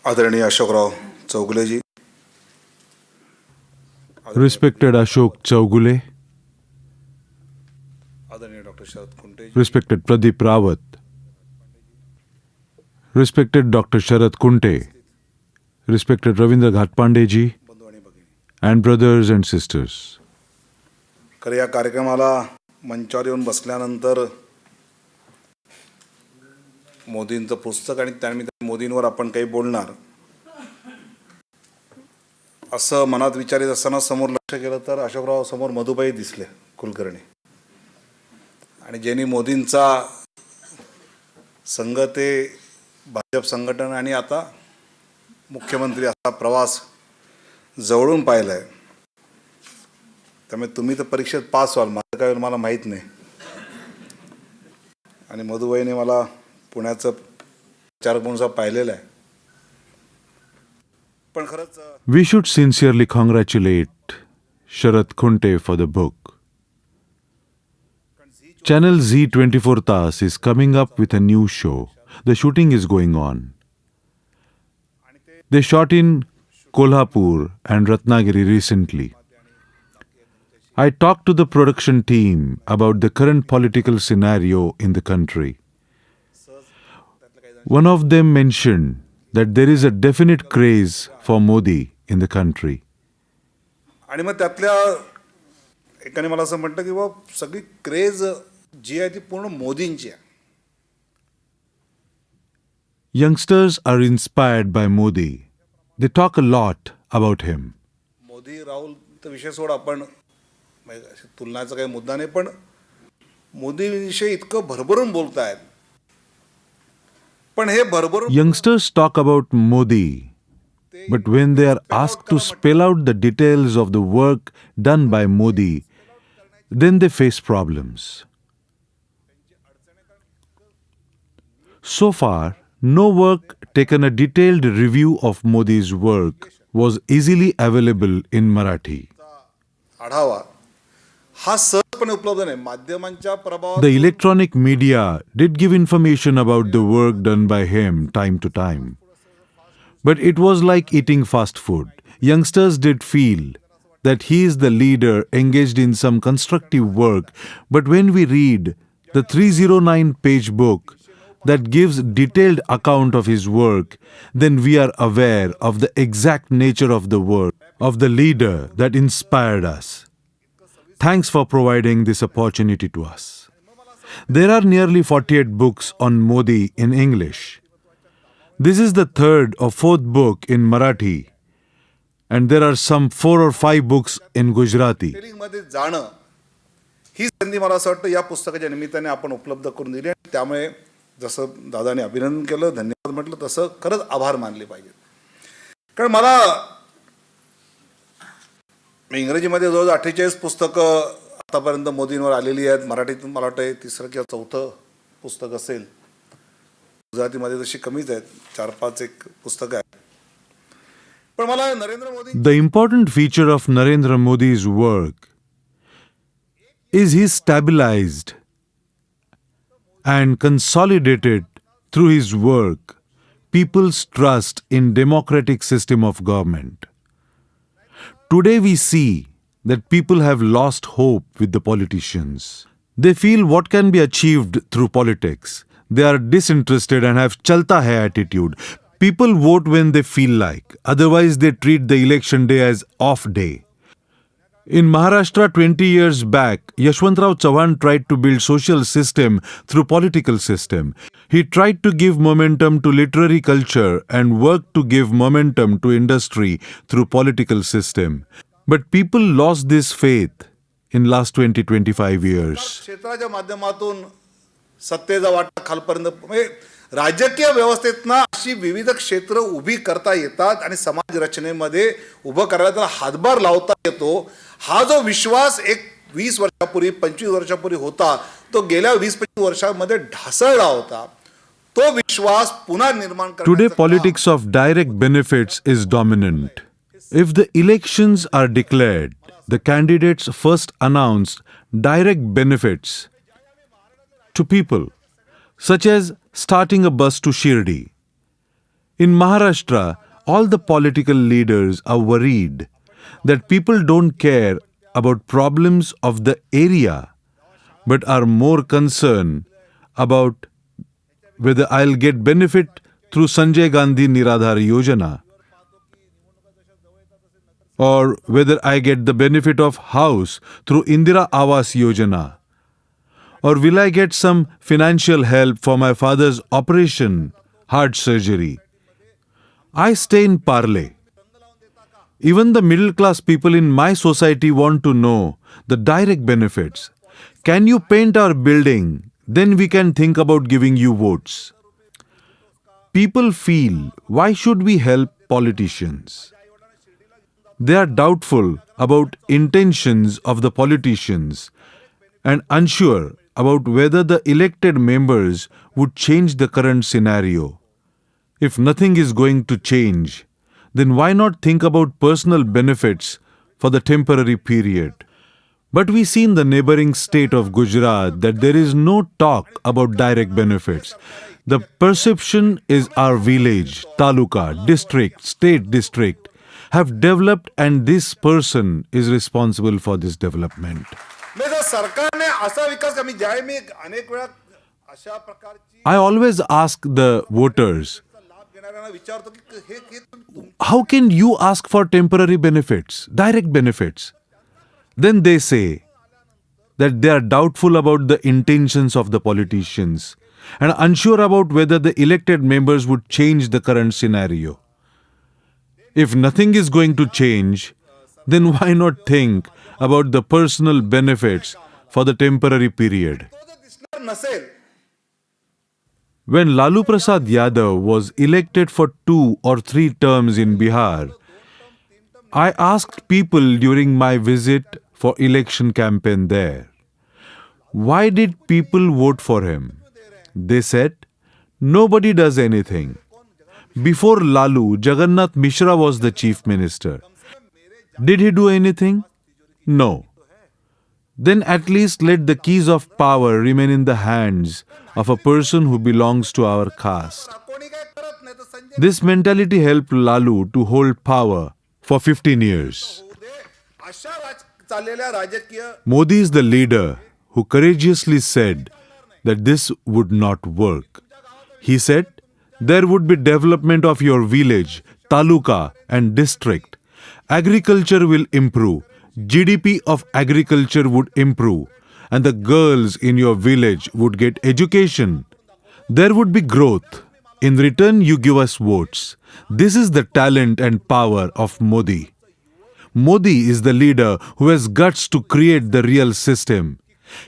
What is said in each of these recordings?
आदरणीय अशोकराव चौगुले जी, Respected Ashok Chaugule, आदरणीय doctor Sharad Kunte जी, respected Pradeep Rawat, respected Dr. Sharad Kunte, respected Ravindra Ghatpande ji, बंधू आणि भगिनी, and brothers and sisters. खरं या कार्यक्रमाला मंचावर येऊन बसल्यानंतर मोदींचं पुस्तक आणि त्यानिमित्त मोदींवर आपण काही बोलणार असं मनात विचारित असताना समोर लक्ष केलं तर अशोकराव समोर मधुबाई दिसले कुलकर्णी, आणि ज्यांनी मोदींचा संघ ते भाजप संघटन आणि आता मुख्यमंत्री असा प्रवास जवळून पाहिला आहे. त्यामुळे तुम्ही तर परीक्षेत पास व्हाल, माझं काय मला माहीत नाही. आणि मधुबाईने मला पुण्याचं प्रचारक म्हणून पाहिलेलं आहे. पण खरंच We should sincerely congratulate Sharad Kunte for the book. Channel Z 24 Tas is coming up with a new show. The shooting is going on. They shot in Kolhapur and Ratnagiri recently. I talked to the production team about the current political scenario in the country. One of them mentioned that there is a definite craze for Modi in the country. आणि मग त्यातल्या एकाने मला असं म्हटलं की बाबा सगळी craze जी आहे ती पूर्ण मोदींची आहे. Youngsters are inspired by Modi. They talk a lot about him. Modi Rahul तर विषय सोड, आपण तुलनाचा काही मुद्दा नाही, पण मोदीविषयी इतकं भरभरून बोलतायत. पण हे भरभरून Youngsters talk about Modi, but when they are asked to spell out the details of the work done by Modi, then they face problems. So far, no work taken a detailed review of Modi's work was easily available in Marathi. आढावा हा सहजपणे उपलब्ध नाही. माध्यमांच्या प्रभावात The electronic media did give information about the work done by him time to time. But it was like eating fast food. Youngsters did feel that he is the leader engaged in some constructive work. But when we read the 309-page book that gives detailed account of his work, then we are aware of the exact nature of the work of the leader that inspired us. Thanks for providing this opportunity to us. There are nearly 48 books on Modi in English. This is the third or fourth book in Marathi, and there are some 4 or 5 books in Gujarati. मध्ये जाणं ही संधी मला असं वाटतं या पुस्तकाच्या निमित्ताने आपण उपलब्ध करून दिली. त्यामुळे जसं दादाने अभिनंदन केलं, धन्यवाद म्हटलं, तसं खरंच आभार मानले पाहिजे. कारण मला इंग्रजीमध्ये जवळजवळ 48 पुस्तकं आतापर्यंत मोदींवर आलेली आहेत. मराठीतून मला वाटतं 3रं किंवा 4थं पुस्तक असेल. गुजरातीमध्ये तशी कमीच आहेत, 4-5 एक पुस्तकं आहेत. पण मला Narendra Modi The important feature of Narendra Modi's work is he stabilized and consolidated through his work people's trust in democratic system of government. Today we see that people have lost hope with the politicians. They feel what can be achieved through politics. They are disinterested and have chalta hai attitude. People vote when they feel like. Otherwise they treat the election day as off day. In Maharashtra 20 years back, Yashwantrao Chauhan tried to build social system through political system. He tried to give momentum to literary culture and worked to give momentum to industry through political system. But people lost this faith in last 20-25 years. क्षेत्राच्या माध्यमातून सत्तेचा वाटा खालपर्यंत म्हणजे राजकीय व्यवस्थेतना अशी विविध क्षेत्र उभी करता येतात आणि समाज रचनेमध्ये उभं करायला त्याला हातभार लावता येतो. हा जो विश्वास एक 20 वर्षापूर्वी 25 वर्षापूर्वी होता, तो गेल्या 20-25 वर्षांमध्ये ढासळला होता. तो विश्वास पुन्हा निर्माण Today politics of direct benefits is dominant. If the elections are declared, the candidates first announce direct benefits to people, such as starting a bus to Shirdi. In Maharashtra, all the political leaders are worried that people don't care about problems of the area but are more concerned about whether I'll get benefit through Sanjay Gandhi Niradhar Yojana or whether I get the benefit of house through Indira Awas Yojana, or will I get some financial help for my father's operation, heart surgery. I stay in Parle. Even the middle class people in my society want to know the direct benefits. Can you paint our building? Then we can think about giving you votes. People feel, why should we help politicians? They are doubtful about intentions of the politicians and unsure about whether the elected members would change the current scenario. If nothing is going to change, then why not think about personal benefits for the temporary period? But we see in the neighboring state of Gujarat that there is no talk about direct benefits. The perception is our village, taluka, district, state district have developed and this person is responsible for this development. नाही जर सरकारने असा विकास मी ज्यावेळी मी अनेक वेळा अशा प्रकारची I always ask the voters, लाभ घेणाऱ्यांना विचारतो की हे how can you ask for temporary benefits, direct benefits? Then they say that they are doubtful about the intentions of the politicians and unsure about whether the elected members would change the current scenario. If nothing is going to change, then why not think about the personal benefits for the temporary period? तो जर दिसणार नसेल When Lalu Prasad Yadav was elected for 2 or 3 terms in Bihar, I asked people during my visit for election campaign there, why did people vote for him? They said, nobody does anything. Before Lalu, Jagannath Mishra was the chief minister. Did he do anything? No. Then at least let the keys of power remain in the hands of a person who belongs to our caste. कोणी काय करत नाही तर Sanjay This mentality helped Lalu to hold power for 15 years. होऊ दे अशा चाललेल्या राजकीय Modi is the leader who courageously said that this would not work. He said, there would be development of your village, taluka and district. Agriculture will improve. GDP of agriculture would improve. And the girls in your village would get education. There would be growth. In return, you give us votes. This is the talent and power of Modi. Modi is the leader who has guts to create the real system.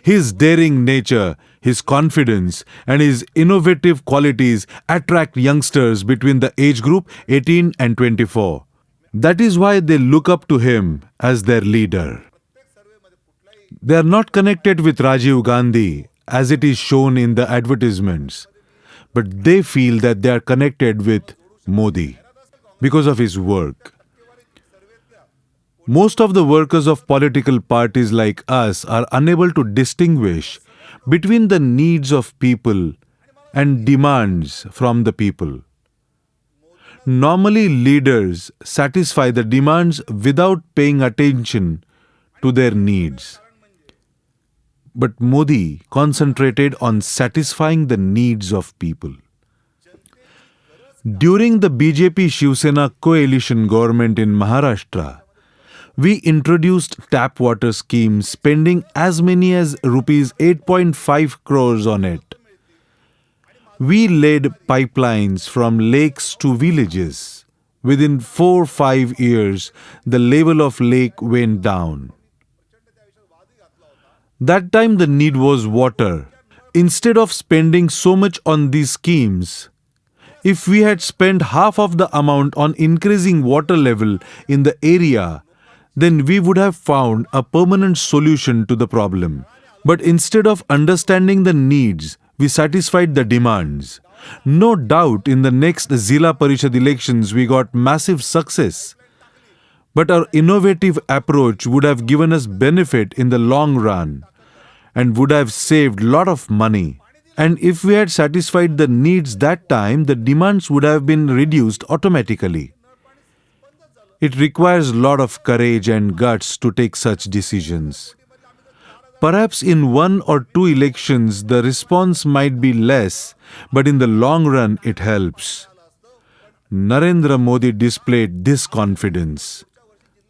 His daring nature, his confidence, and his innovative qualities attract youngsters between the age group 18 and 24. That is why they look up to him as their leader. They are not connected with Rajiv Gandhi as it is shown in the advertisements, but they feel that they are connected with Modi because of his work. Most of the workers of political parties like us are unable to distinguish between the needs of people and demands from the people. Normally, leaders satisfy the demands without paying attention to their needs. But Modi concentrated on satisfying the needs of people. During the BJP-Shiv Sena coalition government in Maharashtra, we introduced tap water scheme spending as many as rupees 8.5 crores on it. We laid pipelines from lakes to villages. Within 4-5 years, the level of lake went down. That time the need was water. Instead of spending so much on these schemes, if we had spent half of the amount on increasing water level in the area, then we would have found a permanent solution to the problem. But instead of understanding the needs, we satisfied the demands. No doubt in the next Zilla Parishad elections we got massive success. But our innovative approach would have given us benefit in the long run and would have saved lot of money. And if we had satisfied the needs that time, the demands would have been reduced automatically. It requires a lot of courage and guts to take such decisions. Perhaps in 1 or 2 elections the response might be less, but in the long run it helps. Narendra Modi displayed this confidence.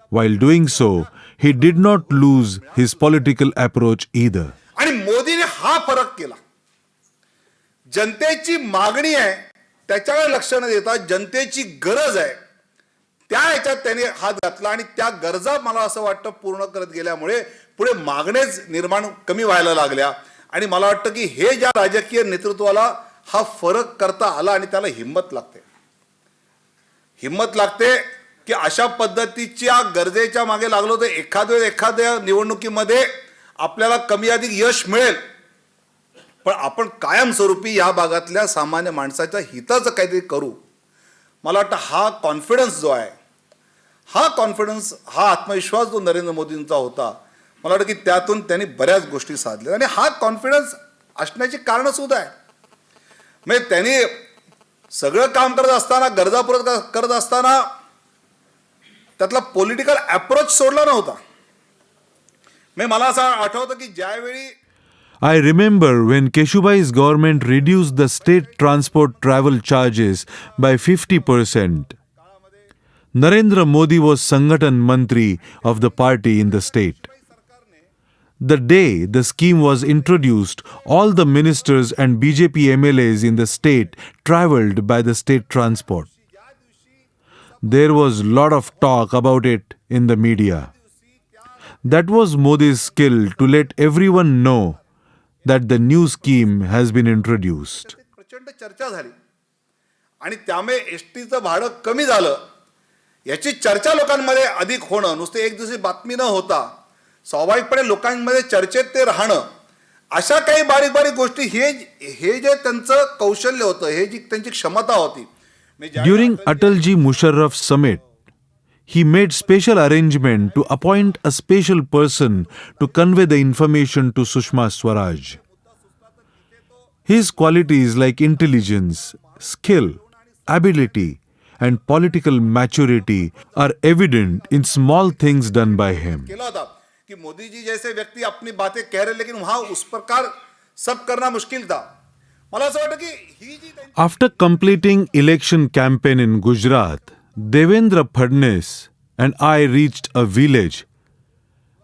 While doing so, he did not lose his political approach either. आणि मोदीने हा फरक केला. जनतेची मागणी आहे त्याच्याकडे लक्ष न देता जनतेची गरज आहे त्या ह्याच्यात त्याने हात घातला आणि त्या गरजा मला असं वाटतं पूर्ण करत गेल्यामुळे पुढे मागणेच निर्माण कमी व्हायला लागल्या. आणि मला वाटतं की हे ज्या राजकीय नेतृत्वाला हा फरक करता आला आणि त्याला हिंमत लागते की अशा पद्धतीच्या गरजेच्या मागे लागलो तर एखाद्या निवडणुकीमध्ये आपल्याला कमी अधिक यश मिळेल, पण आपण कायमस्वरूपी या भागातल्या सामान्य माणसाच्या हिताचं काहीतरी करू. मला वाटतं हा कॉन्फिडन्स जो आहे, हा आत्मविश्वास जो नरेंद्र मोदींचा होता, मला वाटतं की त्यातून त्यांनी बऱ्याच गोष्टी साधल्या. आणि हा कॉन्फिडन्स असण्याची कारणं सुद्धा आहे. म्हणजे त्यांनी सगळं काम करत असताना, गरजा पुरत करत असताना त्यातला पॉलिटिकल अप्रोच सोडला नव्हता. म्हणजे मला असं आठवतं की ज्यावेळी I remember when Keshubai's government reduced the state transport travel charges by 50%. Narendra Modi was Sanghatan Mantri of the party in the state. The day the scheme was introduced, all the ministers and BJP MLAs in the state travelled by the state transport. There was lot of talk about it in the media. That was Modi's skill to let everyone know that the new scheme has been introduced. प्रचंड चर्चा झाली आणि त्यामुळे एसटीचं भाडं कमी झालं याची चर्चा लोकांमध्ये अधिक होणं, नुसते एक दिवशी बातमी न होता स्वाभाविकपणे लोकांमध्ये चर्चेत ते राहणं, अशा काही बारीक बारीक गोष्टी हे जे त्यांचं कौशल्य होतं, हे जी त्यांची क्षमता होती. During Atalji Musharraf's summit, he made special arrangement to appoint a special person to convey the information to Sushma Swaraj. His qualities like intelligence, skill, ability, and political maturity are evident in small things done by him. केला होता कि मोदी जी जैसे व्यक्ति अपनी बातें कह रहे लेकिन वहां उस प्रकार सब करना मुश्किल था. मला असं वाटतं की ही जी After completing election campaign in Gujarat, Devendra Phadnis and I reached a village.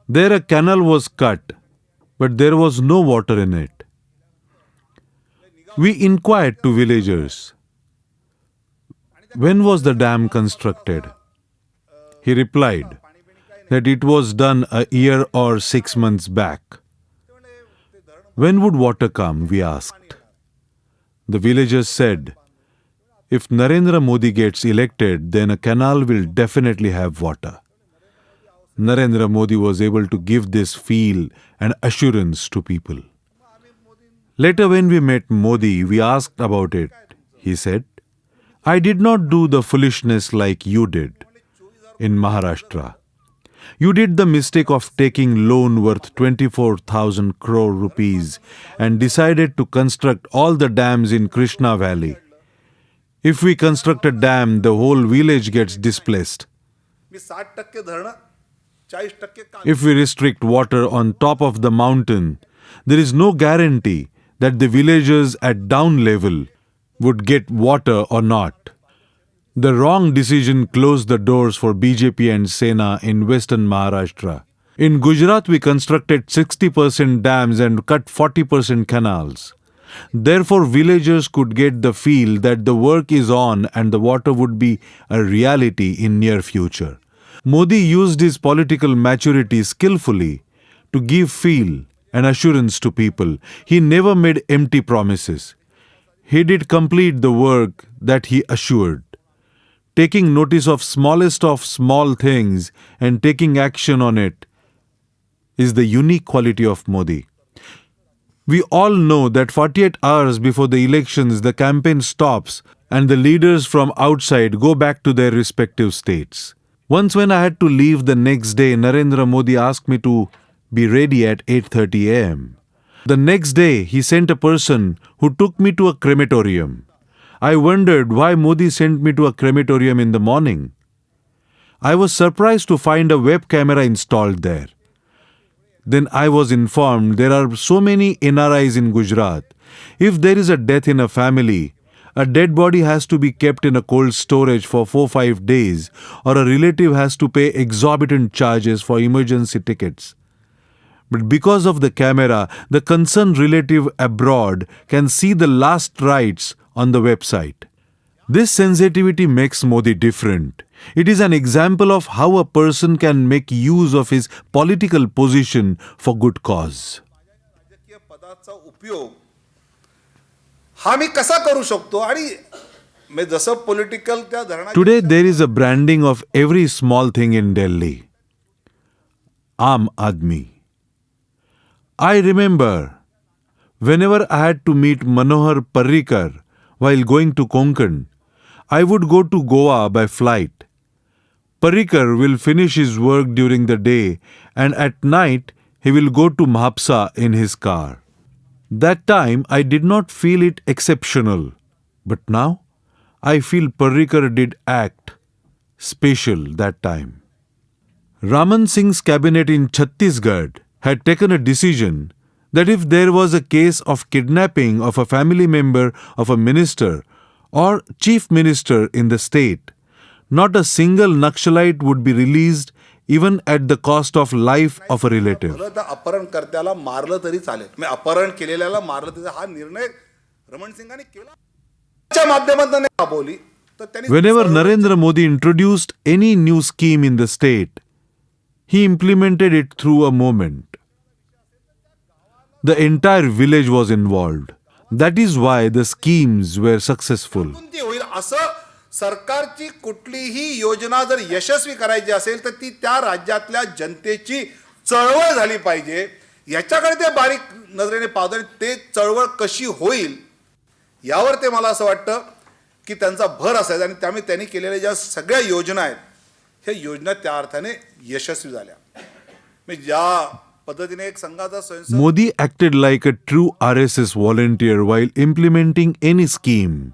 There a canal was cut, but there was no water in it. We inquired to villagers, when was the dam constructed? He replied that it was done a year or 6 months back. When would water come? We asked. The villagers said, if Narendra Modi gets elected, then a canal will definitely have water. Narendra Modi was able to give this feel and assurance to people. Later when we met Modi, we asked about it. He said, I did not do the foolishness like you did in Maharashtra. You did the mistake of taking loan worth 24,000 crore rupees and decided to construct all the dams in Krishna Valley. If we construct a dam, the whole village gets displaced. मी 60% धरणं 40% If we restrict water on top of the mountain, there is no guarantee that the villagers at down level would get water or not. The wrong decision closed the doors for BJP and Sena in western Maharashtra. In Gujarat, we constructed 60% dams and cut 40% canals. Therefore, villagers could get the feel that the work is on and the water would be a reality in near future. Modi used his political maturity skillfully to give feel and assurance to people. He never made empty promises. He did complete the work that he assured. Taking notice of smallest of small things and taking action on it is the unique quality of Modi. We all know that 48 hours before the elections, the campaign stops and the leaders from outside go back to their respective states. Once when I had to leave the next day, Narendra Modi asked me to be ready at 8:30 a.m. The next day, he sent a person who took me to a crematorium. I wondered why Modi sent me to a crematorium in the morning. I was surprised to find a web camera installed there. Then I was informed there are so many NRIs in Gujarat. If there is a death in a family, a dead body has to be kept in a cold storage for 4-5 days, or a relative has to pay exorbitant charges for emergency tickets. But because of the camera, the concerned relative abroad can see the last rites on the website. This sensitivity makes Modi different. It is an example of how a person can make use of his political position for good cause. राजकीय पदाचा उपयोग हा मी कसा करू शकतो आणि मी जसं political त्या धरणाची Today there is a branding of every small thing in Delhi. Aam Aadmi. I remember whenever I had to meet Manohar Parrikar while going to Konkan, I would go to Goa by flight. Parrikar will finish his work during the day and at night he will go to Mahapsa in his car. That time I did not feel it exceptional, but now I feel Parrikar did act special that time. Raman Singh's cabinet in Chhattisgarh had taken a decision that if there was a case of kidnapping of a family member of a minister or chief minister in the state, not a single Naxalite would be released even at the cost of life of a relative. भलं त्या अपहरणकर्त्याला मारलं तरी चालेल. मी अपहरण केलेल्याला मारलं तरी हा निर्णय रमण सिंगांनी केला. च्या माध्यमातून राबवली तर त्यांनी Whenever Narendra Modi introduced any new scheme in the state, he implemented it through a moment. The entire village was involved. That is why the schemes were successful. ती होईल असं सरकारची कुठलीही योजना जर यशस्वी करायची असेल तर ती त्या राज्यातल्या जनतेची चळवळ झाली पाहिजे. याच्याकडे ते बारीक नजरेने पाहतात आणि ते चळवळ कशी होईल यावर ते मला असं वाटतं की त्यांचा भर असायचा आणि त्यामुळे त्यांनी केलेल्या ज्या सगळ्या योजना आहेत ह्या योजना त्या अर्थाने यशस्वी झाल्या. म्हणजे ज्या पद्धतीने एक संघाचा स्वयंसेवक Modi acted like a true RSS volunteer while implementing any scheme,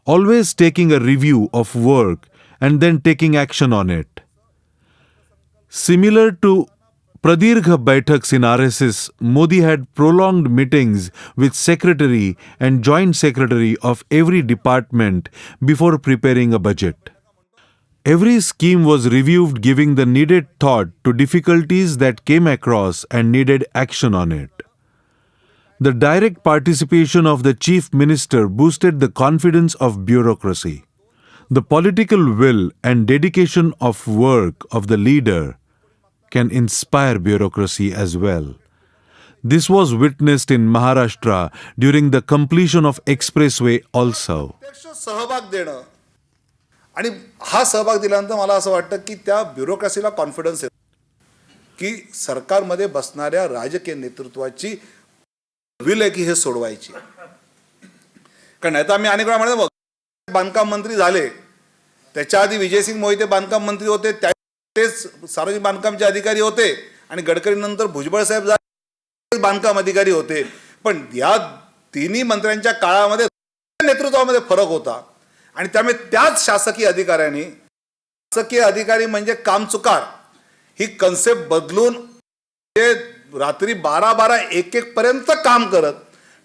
always taking a review of work and then taking action on it. Similar to Pradirgha Baithaks in RSS, Modi had prolonged meetings with secretary and joint secretary of every department before preparing a budget. Every scheme was reviewed, giving the needed thought to difficulties that came across and needed action on it. The direct participation of the chief minister boosted the confidence of bureaucracy. The political will and dedication of work of the leader can inspire bureaucracy as well. This was witnessed in Maharashtra during the completion of expressway also. प्रत्यक्ष सहभाग देणं आणि हा सहभाग दिल्यानंतर मला असं वाटतं की त्या ब्युरोक्रेसीला कॉन्फिडन्स येतो की सरकारमध्ये बसणाऱ्या राजकीय नेतृत्वाची विल आहे की हे सोडवायची. कारण नाही तर आम्ही अनेक वेळा म्हणतो बांधकाम मंत्री झाले, त्याच्या आधी विजयसिंग मोहिते बांधकाम मंत्री होते, तेच सार्वजनिक बांधकामचे अधिकारी होते आणि गडकरी नंतर भुजबळ साहेब झाले बांधकाम अधिकारी होते. पण या तिन्ही मंत्र्यांच्या काळामध्ये नेतृत्वामध्ये फरक होता आणि त्यामुळे त्याच शासकीय अधिकाऱ्यांनी शासकीय अधिकारी म्हणजे कामचुकार ही कन्सेप्ट बदलून ते रात्री 12-12 1-1 पर्यंत काम करत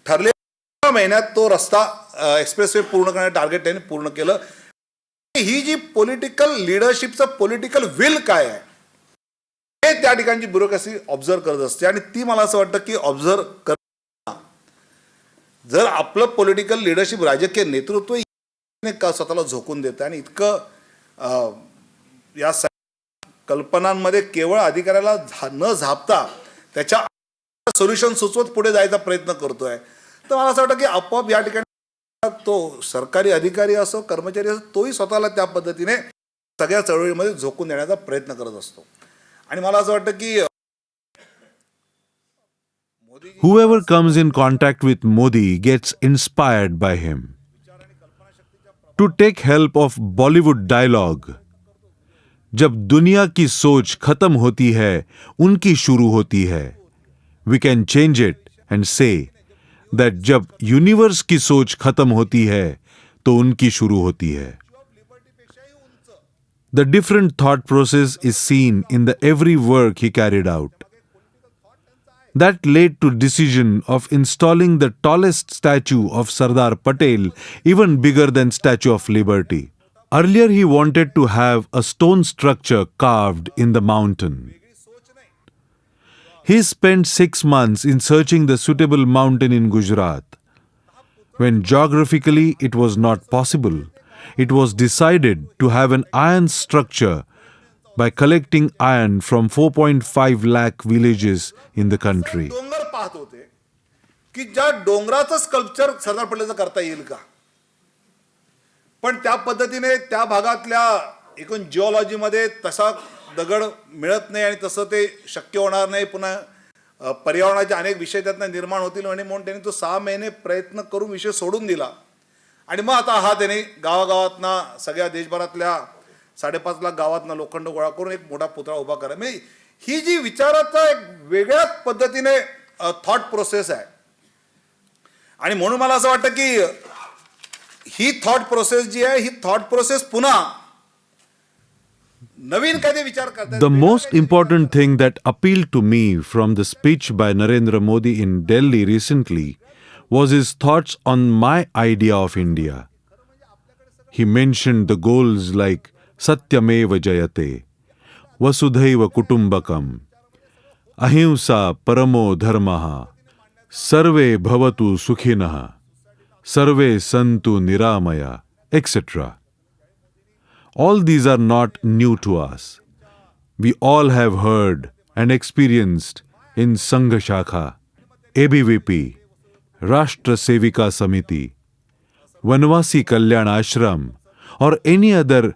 ठरलेल्या महिन्यात तो रस्ता एक्सप्रेसवे पूर्ण करण्याचं टार्गेट त्यांनी पूर्ण केलं. ही जी पॉलिटिकल लिडरशिपचं पॉलिटिकल विल काय आहे हे त्या ठिकाणची ब्युरोक्रेसी ऑब्झर्व करत असते आणि ती मला असं वाटतं की ऑब्झर्व कर जर आपलं पॉलिटिकल लिडरशिप राजकीय नेतृत्व का स्वतःला झोकून देतं आणि इतकं या कल्पनांमध्ये केवळ अधिकाऱ्याला न झापता त्याच्या सोल्युशन सुचवत पुढे जायचा प्रयत्न करतोय तर मला असं वाटतं की आपोआप या ठिकाणी तो सरकारी अधिकारी असो कर्मचारी असो तोही स्वतःला त्या पद्धतीने सगळ्या चळवळीमध्ये झोकून देण्याचा प्रयत्न करत असतो. आणि मला असं वाटतं की Whoever comes in contact with Modi gets inspired by him. To take help of Bollywood dialogue, जब दुनिया की सोच खत्म होती है, उनकी शुरू होती है. We can change it and say that जब यूनिवर्स की सोच खत्म होती है तो उनकी शुरू होती है. The different thought process is seen in the every work he carried out. That led to decision of installing the tallest statue of Sardar Patel, even bigger than Statue of Liberty. Earlier he wanted to have a stone structure carved in the mountain. He spent 6 months in searching the suitable mountain in Gujarat. When geographically it was not possible, it was decided to have an iron structure by collecting iron from 4.5 lakh villages in the country. डोंगर पाहत होते की ज्या डोंगराचं sculpture सरदार पटेलचं करता येईल का, पण त्या पद्धतीने त्या भागातल्या एकूण जिओलॉजी मध्ये तसा दगड मिळत नाही आणि तसं ते शक्य होणार नाही. पुन्हा पर्यावरणाचे अनेक विषय त्यातनं निर्माण होतील म्हणून त्यांनी तो 6 महिने प्रयत्न करून विषय सोडून दिला. आणि मग आता हा त्याने गावागावातना सगळ्या देशभरातल्या 5.5 लाख गावातनं लोखंड गोळा करून एक मोठा पुतळा उभा करा. म्हणजे ही जी विचाराचा एक वेगळ्याच पद्धतीने थॉट प्रोसेस आहे. आणि म्हणून मला असं वाटतं की ही थॉट प्रोसेस जी आहे ही थॉट प्रोसेस पुन्हा नवीन काही विचार करतात. The most important thing that appealed to me from the speech by Narendra Modi in Delhi recently was his thoughts on my idea of India. He mentioned the goals like Satyameva Jayate, Vasudhaiva Kutumbakam, Ahimsa Paramo Dharmaha, Sarve Bhavatu Sukhinaha, Sarve Santu Niramaya, etc. All these are not new to us. We all have heard and experienced in Sangha Shakha, ABVP, Rashtra Sevika Samiti, Vanvasi Kalyan Ashram, or any other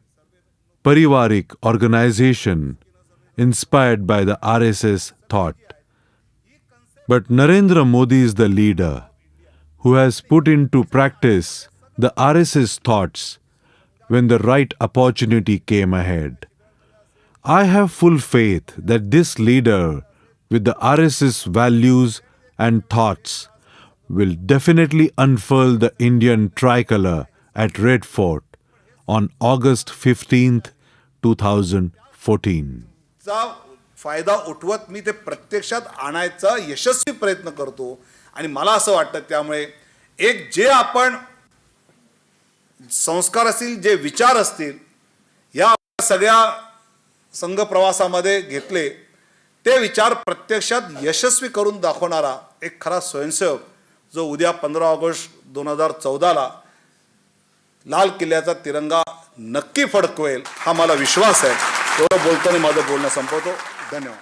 parivarik organization inspired by the RSS thought. But Narendra Modi is the leader who has put into practice the RSS thoughts when the right opportunity came ahead. I have full faith that this leader with the RSS values and thoughts will definitely unfurl the Indian tricolor at Red Fort on August 15th, 2014. चा फायदा उठवत मी ते प्रत्यक्षात आणायचा यशस्वी प्रयत्न करतो. आणि मला असं वाटतं त्यामुळे एक जे आपण संस्कार असतील, जे विचार असतील, या सगळ्या संघ प्रवासामध्ये घेतले ते विचार प्रत्यक्षात यशस्वी करून दाखवणारा एक खरा स्वयंसेवक जो उद्या 15 ऑगस्ट 2014ला लाल किल्ल्याचा तिरंगा नक्की फडकवेल हा मला विश्वास आहे. एवढं बोलताना माझं बोलणं संपवतो. धन्यवाद.